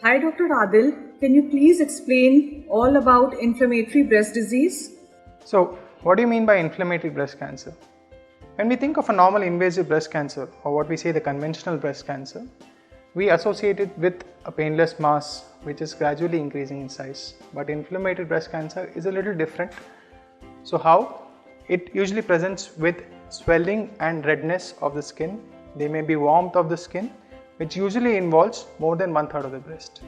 Hi Dr. Adil, can you please explain all about inflammatory breast disease? So, what do you mean by inflammatory breast cancer? When we think of a normal invasive breast cancer, or what we say the conventional breast cancer, we associate it with a painless mass which is gradually increasing in size. But inflammatory breast cancer is a little different. So how? It usually presents with swelling and redness of the skin. There may be warmth of the skin, which usually involves more than 1/3 of the breast.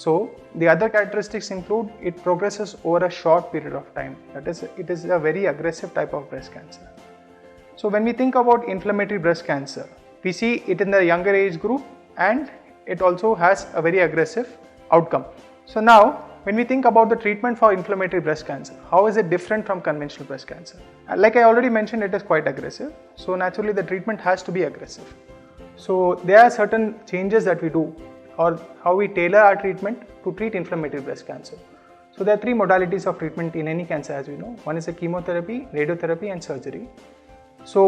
So the other characteristics include it progresses over a short period of time. That is, it is a very aggressive type of breast cancer. So when we think about inflammatory breast cancer, we see it in the younger age group and it also has a very aggressive outcome. So now when we think about the treatment for inflammatory breast cancer, how is it different from conventional breast cancer? Like I already mentioned, it is quite aggressive. So naturally the treatment has to be aggressive. So there are certain changes that we do or how we tailor our treatment to treat inflammatory breast cancer. So there are three modalities of treatment in any cancer, as we know. One is a chemotherapy, radiotherapy and surgery. So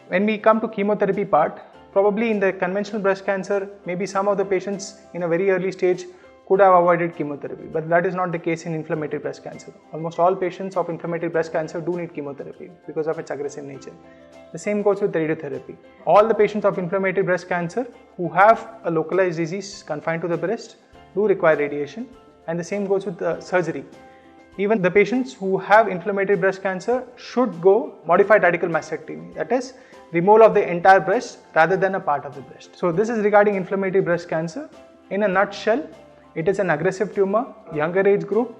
when we come to chemotherapy part, probably in the conventional breast cancer, maybe some of the patients in a very early stage could have avoided chemotherapy, but that is not the case in inflammatory breast cancer. Almost all patients of inflammatory breast cancer do need chemotherapy because of its aggressive nature. The same goes with radiotherapy. All the patients of inflammatory breast cancer who have a localized disease confined to the breast do require radiation, and the same goes with the surgery. Even the patients who have inflammatory breast cancer should go modified radical mastectomy, that is, removal of the entire breast rather than a part of the breast. So this is regarding inflammatory breast cancer. In a nutshell, it is an aggressive tumor, younger age group.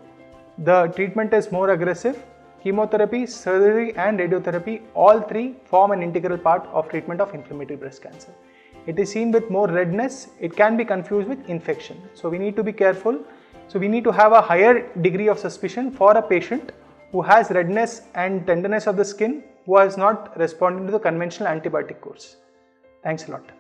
The treatment is more aggressive. Chemotherapy, surgery and radiotherapy, all three form an integral part of treatment of inflammatory breast cancer. It is seen with more redness. It can be confused with infection. So we need to be careful. So we need to have a higher degree of suspicion for a patient who has redness and tenderness of the skin who has not responded to the conventional antibiotic course. Thanks a lot.